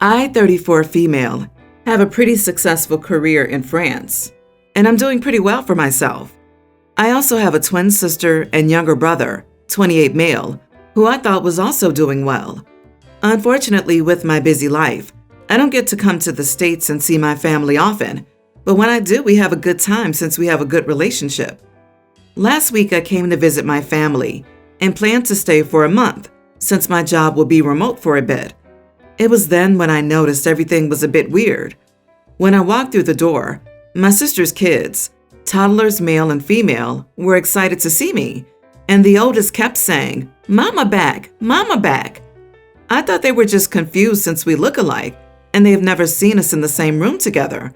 I, 34 female, have a pretty successful career in France, and I'm doing pretty well for myself. I also have a twin sister and younger brother, 28 male, who I thought was also doing well. Unfortunately, with my busy life, I don't get to come to the States and see my family often, but when I do, we have a good time since we have a good relationship. Last week, I came to visit my family and planned to stay for a month since my job will be remote for a bit. It was then when I noticed everything was a bit weird. When I walked through the door, my sister's kids, toddlers male and female, were excited to see me, and the oldest kept saying, "Mama back, Mama back." I thought they were just confused since we look alike, and they have never seen us in the same room together.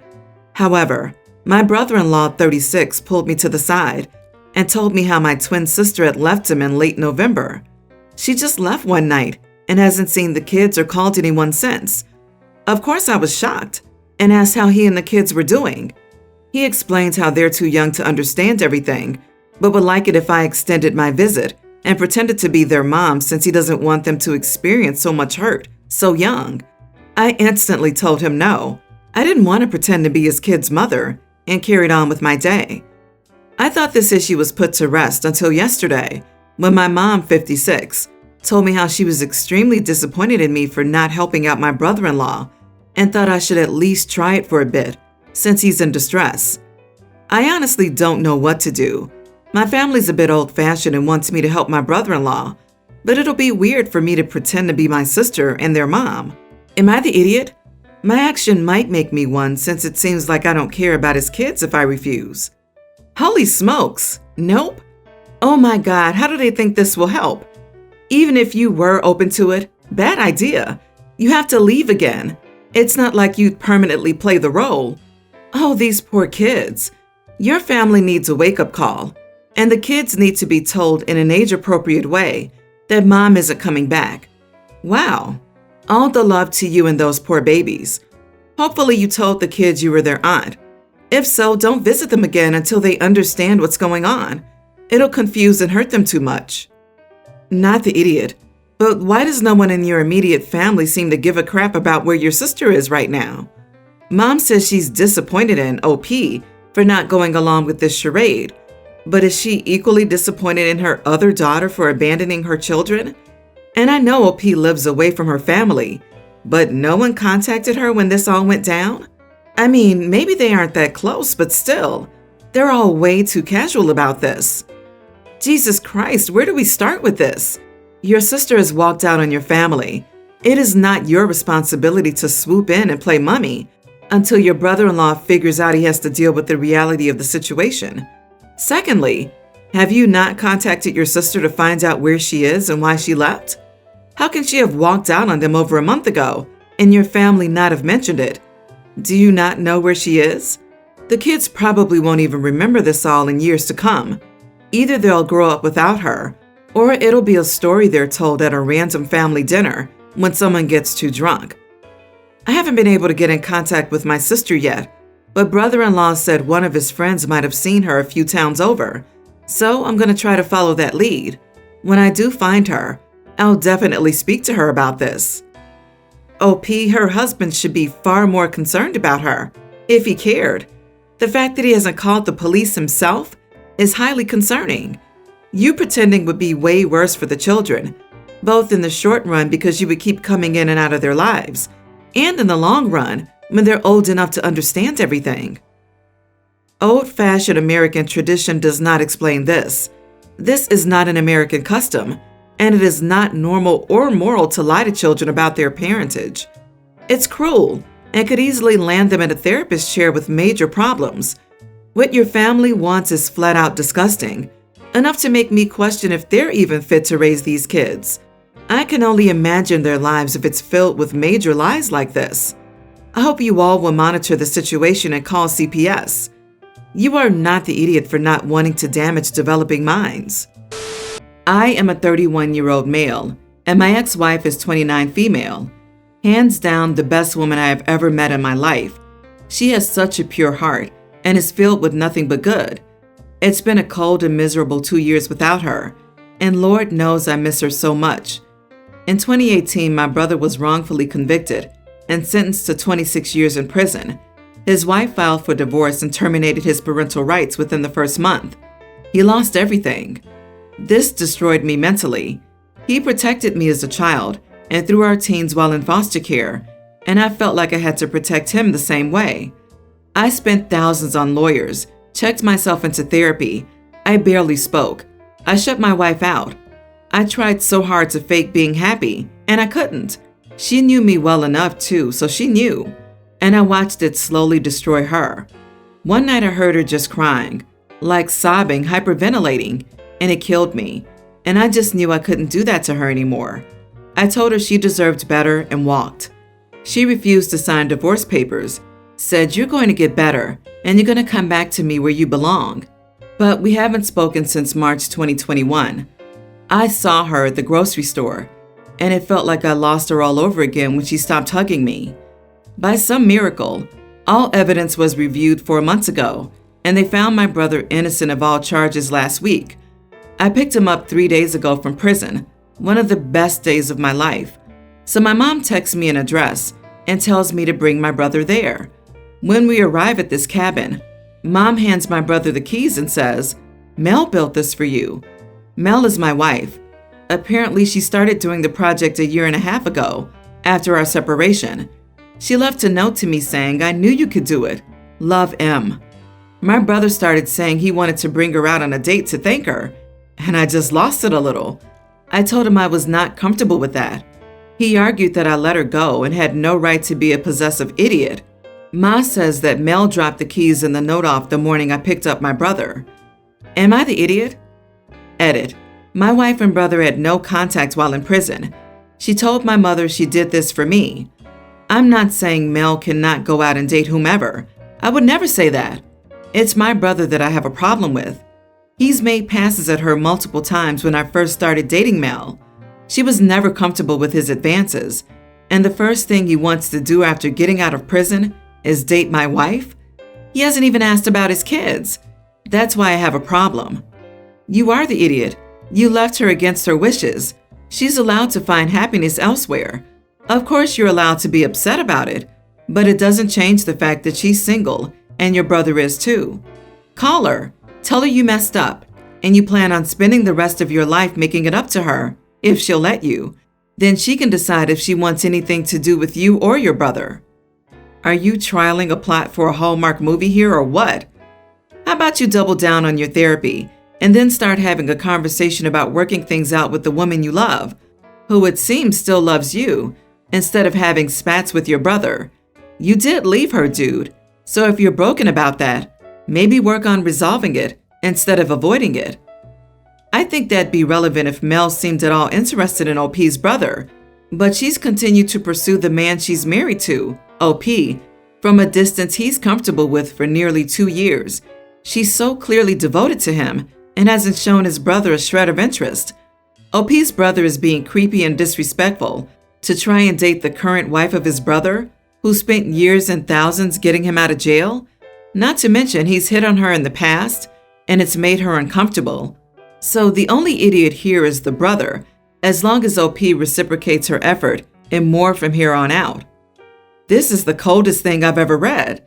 However, my brother-in-law, 36, pulled me to the side and told me how my twin sister had left him in late November. She just left one night and hasn't seen the kids or called anyone since. Of course, I was shocked and asked how he and the kids were doing. He explained how they're too young to understand everything, but would like it if I extended my visit and pretended to be their mom since he doesn't want them to experience so much hurt so young. I instantly told him no. I didn't want to pretend to be his kid's mother and carried on with my day. I thought this issue was put to rest until yesterday when my mom, 56, told me how she was extremely disappointed in me for not helping out my brother-in-law and thought I should at least try it for a bit since he's in distress. I honestly don't know what to do. My family's a bit old-fashioned and wants me to help my brother-in-law, but it'll be weird for me to pretend to be my sister and their mom. Am I the idiot? My action might make me one since it seems like I don't care about his kids if I refuse. Holy smokes! Nope. Oh my God, how do they think this will help? Even if you were open to it, bad idea. You have to leave again. It's not like you'd permanently play the role. Oh, these poor kids. Your family needs a wake-up call, and the kids need to be told in an age-appropriate way that mom isn't coming back. Wow. All the love to you and those poor babies. Hopefully you told the kids you were their aunt. If so, don't visit them again until they understand what's going on. It'll confuse and hurt them too much. Not the idiot, but why does no one in your immediate family seem to give a crap about where your sister is right now? Mom says she's disappointed in OP for not going along with this charade, but is she equally disappointed in her other daughter for abandoning her children? And I know OP lives away from her family, but no one contacted her when this all went down? I mean, maybe they aren't that close, but still, they're all way too casual about this. Jesus Christ, where do we start with this? Your sister has walked out on your family. It is not your responsibility to swoop in and play mummy until your brother-in-law figures out he has to deal with the reality of the situation. Secondly, have you not contacted your sister to find out where she is and why she left? How can she have walked out on them over a month ago and your family not have mentioned it? Do you not know where she is? The kids probably won't even remember this all in years to come. Either they'll grow up without her, or it'll be a story they're told at a random family dinner when someone gets too drunk. I haven't been able to get in contact with my sister yet, but brother-in-law said one of his friends might have seen her a few towns over, so I'm going to try to follow that lead. When I do find her, I'll definitely speak to her about this. OP, her husband should be far more concerned about her, if he cared. The fact that he hasn't called the police himself is highly concerning. You pretending would be way worse for the children, both in the short run because you would keep coming in and out of their lives, and in the long run when they're old enough to understand everything. Old-fashioned American tradition does not explain this. This is not an American custom, and it is not normal or moral to lie to children about their parentage. It's cruel and could easily land them in a therapist chair with major problems. What your family wants is flat out disgusting, enough to make me question if they're even fit to raise these kids. I can only imagine their lives if it's filled with major lies like this. I hope you all will monitor the situation and call CPS. You are not the idiot for not wanting to damage developing minds. I am a 31-year-old male, and my ex-wife is 29 female. Hands down, the best woman I have ever met in my life. She has such a pure heart and is filled with nothing but good. It's been a cold and miserable 2 years without her, and Lord knows I miss her so much. In 2018, my brother was wrongfully convicted, and sentenced to 26 years in prison. His wife filed for divorce and terminated his parental rights within the first month. He lost everything. This destroyed me mentally. He protected me as a child and through our teens while in foster care, and I felt like I had to protect him the same way. I spent thousands on lawyers, checked myself into therapy. I barely spoke. I shut my wife out. I tried so hard to fake being happy, and I couldn't. She knew me well enough too, so she knew. And I watched it slowly destroy her. One night I heard her just crying, like sobbing, hyperventilating, and it killed me. And I just knew I couldn't do that to her anymore. I told her she deserved better and walked. She refused to sign divorce papers, said, "You're going to get better, and you're going to come back to me where you belong." But we haven't spoken since March 2021. I saw her at the grocery store, and it felt like I lost her all over again when she stopped hugging me. By some miracle, all evidence was reviewed 4 months ago, and they found my brother innocent of all charges last week. I picked him up 3 days ago from prison, one of the best days of my life. So my mom texts me an address and tells me to bring my brother there. When we arrive at this cabin, Mom hands my brother the keys and says, "Mel built this for you." Mel is my wife. Apparently, she started doing the project a year and a half ago, after our separation. She left a note to me saying, "I knew you could do it. Love, M." My brother started saying he wanted to bring her out on a date to thank her, and I just lost it a little. I told him I was not comfortable with that. He argued that I let her go and had no right to be a possessive idiot. Ma says that Mel dropped the keys and the note off the morning I picked up my brother. Am I the idiot? Edit. My wife and brother had no contact while in prison. She told my mother she did this for me. I'm not saying Mel cannot go out and date whomever. I would never say that. It's my brother that I have a problem with. He's made passes at her multiple times when I first started dating Mel. She was never comfortable with his advances, and the first thing he wants to do after getting out of prison is date my wife? He hasn't even asked about his kids. That's why I have a problem. You are the idiot. You left her against her wishes. She's allowed to find happiness elsewhere. Of course, you're allowed to be upset about it, but it doesn't change the fact that she's single and your brother is too. Call her. Tell her you messed up, and you plan on spending the rest of your life making it up to her, if she'll let you. Then she can decide if she wants anything to do with you or your brother. Are you trialing a plot for a Hallmark movie here or what? How about you double down on your therapy and then start having a conversation about working things out with the woman you love, who it seems still loves you, instead of having spats with your brother. You did leave her, dude, so if you're broken about that, maybe work on resolving it instead of avoiding it. I think that'd be relevant if Mel seemed at all interested in OP's brother, but she's continued to pursue the man she's married to, OP, from a distance he's comfortable with for nearly 2 years. She's so clearly devoted to him and hasn't shown his brother a shred of interest. OP's brother is being creepy and disrespectful to try and date the current wife of his brother, who spent years and thousands getting him out of jail. Not to mention he's hit on her in the past, and it's made her uncomfortable. So the only idiot here is the brother, as long as OP reciprocates her effort and more from here on out. This is the coldest thing I've ever read.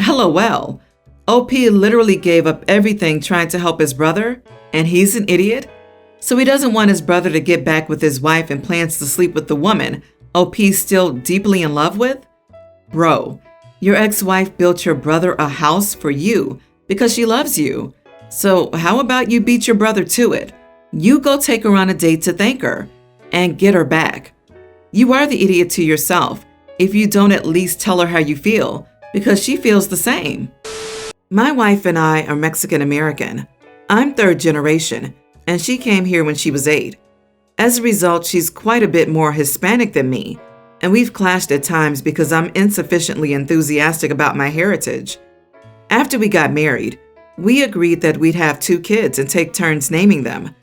LOL. OP literally gave up everything trying to help his brother, and he's an idiot? So he doesn't want his brother to get back with his wife and plans to sleep with the woman OP's still deeply in love with? Bro, your ex-wife built your brother a house for you because she loves you. So how about you beat your brother to it? You go take her on a date to thank her and get her back. You are the idiot to yourself if you don't at least tell her how you feel, because she feels the same. My wife and I are Mexican American. I'm third generation, and she came here when she was 8. As a result, she's quite a bit more Hispanic than me, and we've clashed at times because I'm insufficiently enthusiastic about my heritage. After we got married, we agreed that we'd have 2 kids and take turns naming them.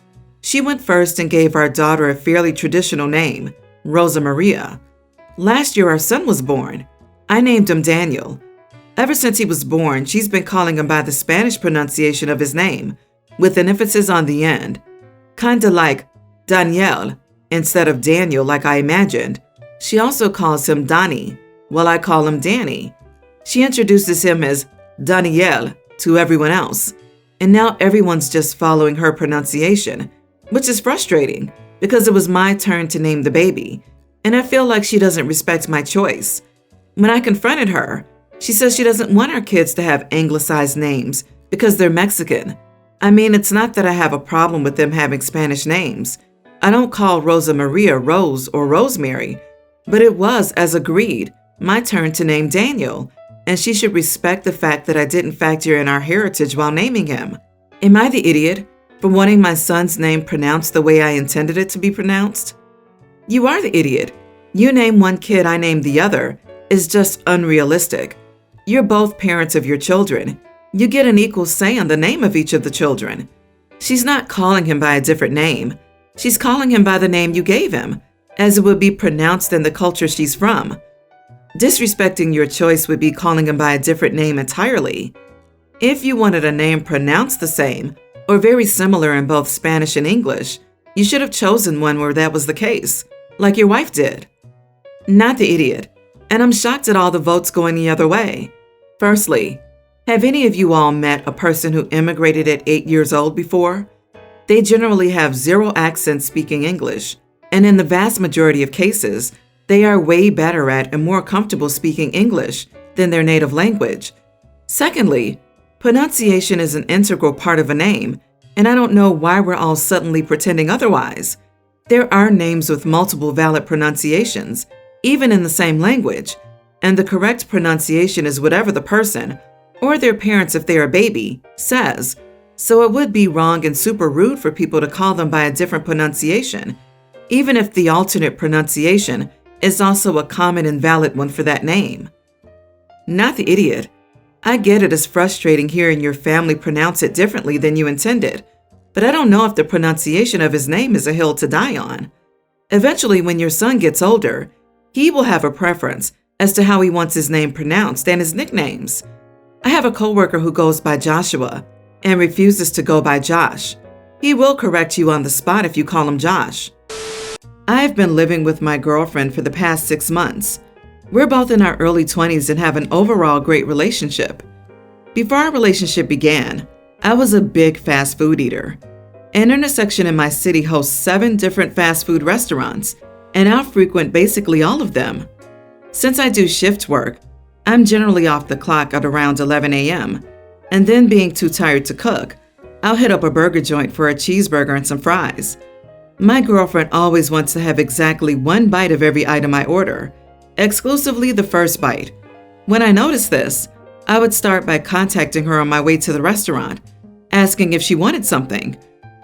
She went first and gave our daughter a fairly traditional name, Rosa Maria. Last year, our son was born. I named him Daniel. Ever since he was born, she's been calling him by the Spanish pronunciation of his name, with an emphasis on the end. Kinda like Daniel instead of Daniel like I imagined. She also calls him Donnie. Well, I call him Danny. She introduces him as Daniel to everyone else, and now everyone's just following her pronunciation, which is frustrating because it was my turn to name the baby, and I feel like she doesn't respect my choice. When I confronted her, she says she doesn't want her kids to have anglicized names because they're Mexican. I mean, it's not that I have a problem with them having Spanish names. I don't call Rosa Maria Rose or Rosemary, but it was, as agreed, my turn to name Daniel, and she should respect the fact that I didn't factor in our heritage while naming him. Am I the idiot for wanting my son's name pronounced the way I intended it to be pronounced? You are the idiot. You name one kid, I name the other, is just unrealistic. You're both parents of your children. You get an equal say on the name of each of the children. She's not calling him by a different name. She's calling him by the name you gave him, as it would be pronounced in the culture she's from. Disrespecting your choice would be calling him by a different name entirely. If you wanted a name pronounced the same, or very similar in both Spanish and English, you should have chosen one where that was the case, like your wife did. Not the idiot, and I'm shocked at all the votes going the other way. Firstly, have any of you all met a person who immigrated at 8 years old before? They generally have zero accent speaking English, and in the vast majority of cases, they are way better at and more comfortable speaking English than their native language. Secondly, pronunciation is an integral part of a name, and I don't know why we're all suddenly pretending otherwise. There are names with multiple valid pronunciations, even in the same language, and the correct pronunciation is whatever the person, or their parents if they're a baby, says. So it would be wrong and super rude for people to call them by a different pronunciation, even if the alternate pronunciation is also a common and valid one for that name. Not the idiot. I get it as frustrating hearing your family pronounce it differently than you intended, but I don't know if the pronunciation of his name is a hill to die on. Eventually, when your son gets older, he will have a preference as to how he wants his name pronounced and his nicknames. I have a coworker who goes by Joshua and refuses to go by Josh. He will correct you on the spot if you call him Josh. I've been living with my girlfriend for the past 6 months. We're both in our early 20s and have an overall great relationship. Before our relationship began, I was a big fast food eater. An intersection in my city hosts 7 different fast food restaurants, and I'll frequent basically all of them. Since I do shift work, I'm generally off the clock at around 11 a.m., and then being too tired to cook, I'll hit up a burger joint for a cheeseburger and some fries. My girlfriend always wants to have exactly 1 bite of every item I order, exclusively the first bite. When I noticed this, I would start by contacting her on my way to the restaurant, asking if she wanted something.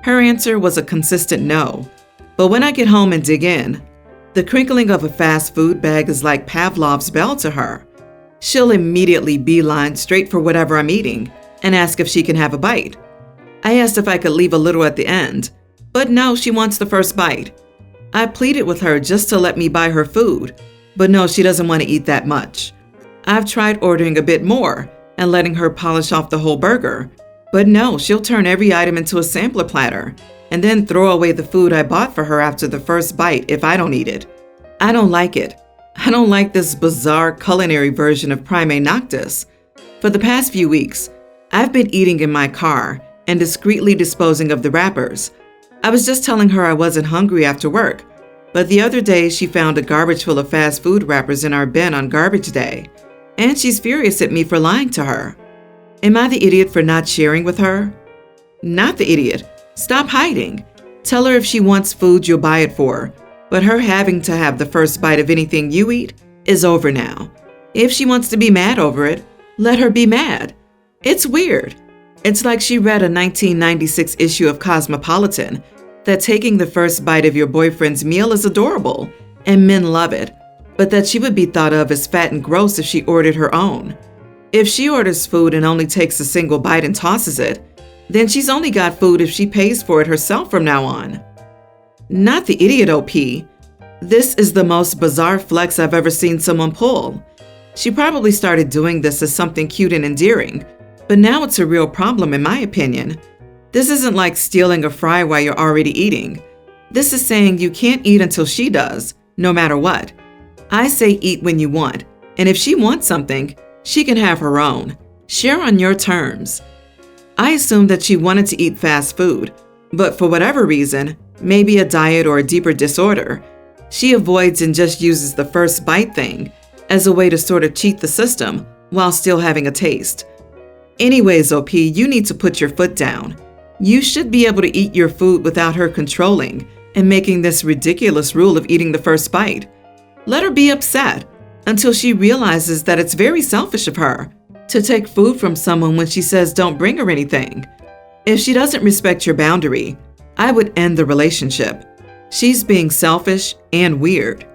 Her answer was a consistent no. But when I get home and dig in, the crinkling of a fast food bag is like Pavlov's bell to her. She'll immediately beeline straight for whatever I'm eating and ask if she can have a bite. I asked if I could leave a little at the end, but no, she wants the first bite. I pleaded with her just to let me buy her food, but no, she doesn't want to eat that much. I've tried ordering a bit more and letting her polish off the whole burger, but no, she'll turn every item into a sampler platter and then throw away the food I bought for her after the first bite if I don't eat it. I don't like it. I don't like this bizarre culinary version of Prime Noctis. For the past few weeks, I've been eating in my car and discreetly disposing of the wrappers. I was just telling her I wasn't hungry after work, but the other day she found a garbage full of fast food wrappers in our bin on garbage day, and she's furious at me for lying to her. Am I the idiot for not sharing with her? Not the idiot. Stop hiding. Tell her if she wants food, you'll buy it for her. But her having to have the first bite of anything you eat is over now. If she wants to be mad over it, let her be mad. It's weird. It's like she read a 1996 issue of Cosmopolitan that taking the first bite of your boyfriend's meal is adorable and men love it, but that she would be thought of as fat and gross if she ordered her own. If she orders food and only takes a single bite and tosses it, then she's only got food if she pays for it herself from now on. Not the idiot, OP. This is the most bizarre flex I've ever seen someone pull. She probably started doing this as something cute and endearing, but now it's a real problem in my opinion. This isn't like stealing a fry while you're already eating. This is saying you can't eat until she does, no matter what. I say eat when you want, And if she wants something, she can have her own. Share on your terms. I assumed that she wanted to eat fast food, but for whatever reason, maybe a diet or a deeper disorder, she avoids and just uses the first bite thing as a way to sort of cheat the system while still having a taste. Anyways, OP, you need to put your foot down. You should be able to eat your food without her controlling and making this ridiculous rule of eating the first bite. Let her be upset until she realizes that it's very selfish of her to take food from someone when she says don't bring her anything. If she doesn't respect your boundary, I would end the relationship. She's being selfish and weird.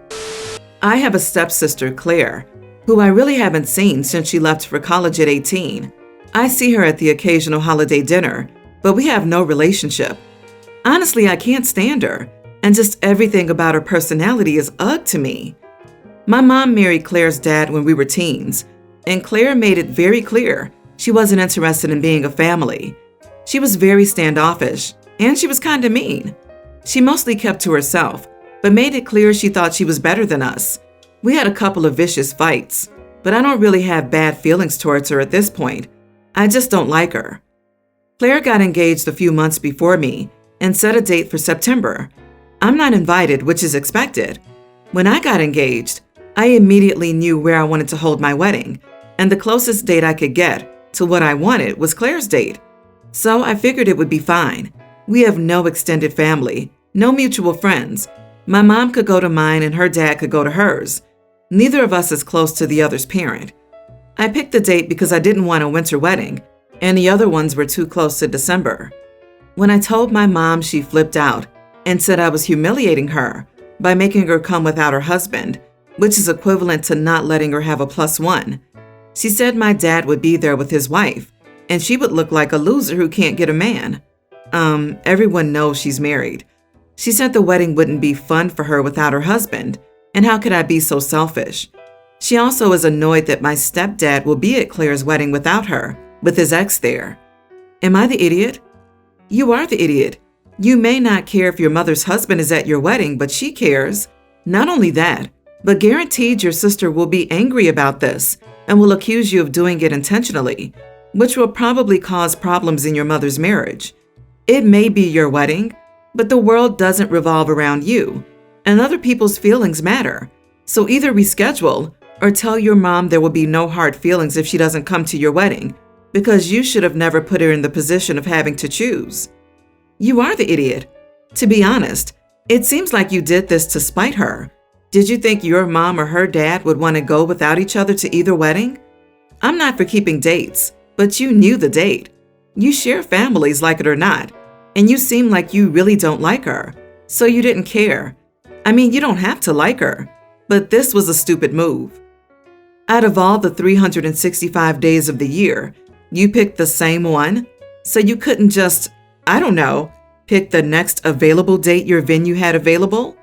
I have a stepsister, Claire, who I really haven't seen since she left for college at 18. I see her at the occasional holiday dinner, but we have no relationship. Honestly, I can't stand her, and just everything about her personality is ugh to me. My mom married Claire's dad when we were teens, and Claire made it very clear she wasn't interested in being a family. She was very standoffish, and she was kind of mean. She mostly kept to herself, but made it clear she thought she was better than us. We had a couple of vicious fights, but I don't really have bad feelings towards her at this point. I just don't like her. Claire got engaged a few months before me and set a date for September. I'm not invited, which is expected. When I got engaged, I immediately knew where I wanted to hold my wedding, and the closest date I could get to what I wanted was Claire's date. So I figured it would be fine. We have no extended family, no mutual friends. My mom could go to mine and her dad could go to hers. Neither of us is close to the other's parent. I picked the date because I didn't want a winter wedding, and the other ones were too close to December. When I told my mom, she flipped out and said I was humiliating her by making her come without her husband, which is equivalent to not letting her have a +1. She said my dad would be there with his wife, and she would look like a loser who can't get a man. Everyone knows she's married. She said the wedding wouldn't be fun for her without her husband, and how could I be so selfish? She also is annoyed that my stepdad will be at Claire's wedding without her, with his ex there. Am I the idiot? You are the idiot. You may not care if your mother's husband is at your wedding, but she cares. Not only that, but guaranteed your sister will be angry about this and will accuse you of doing it intentionally, which will probably cause problems in your mother's marriage. It may be your wedding, but the world doesn't revolve around you, and other people's feelings matter. So either reschedule or tell your mom there will be no hard feelings if she doesn't come to your wedding, because you should have never put her in the position of having to choose. You are the idiot. To be honest, it seems like you did this to spite her. Did you think your mom or her dad would want to go without each other to either wedding? I'm not for keeping dates, but you knew the date. You share families, like it or not, and you seem like you really don't like her, so you didn't care. I mean, you don't have to like her, but this was a stupid move. Out of all the 365 days of the year, you picked the same one, so you couldn't just, I don't know, pick the next available date your venue had available?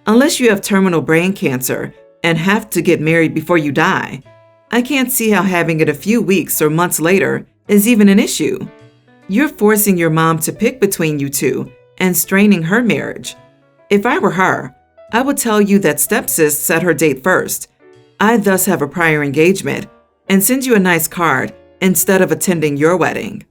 Unless you have terminal brain cancer and have to get married before you die, I can't see how having it a few weeks or months later is even an issue. You're forcing your mom to pick between you two and straining her marriage. If I were her, I would tell you that stepsis set her date first. I thus have a prior engagement and send you a nice card instead of attending your wedding.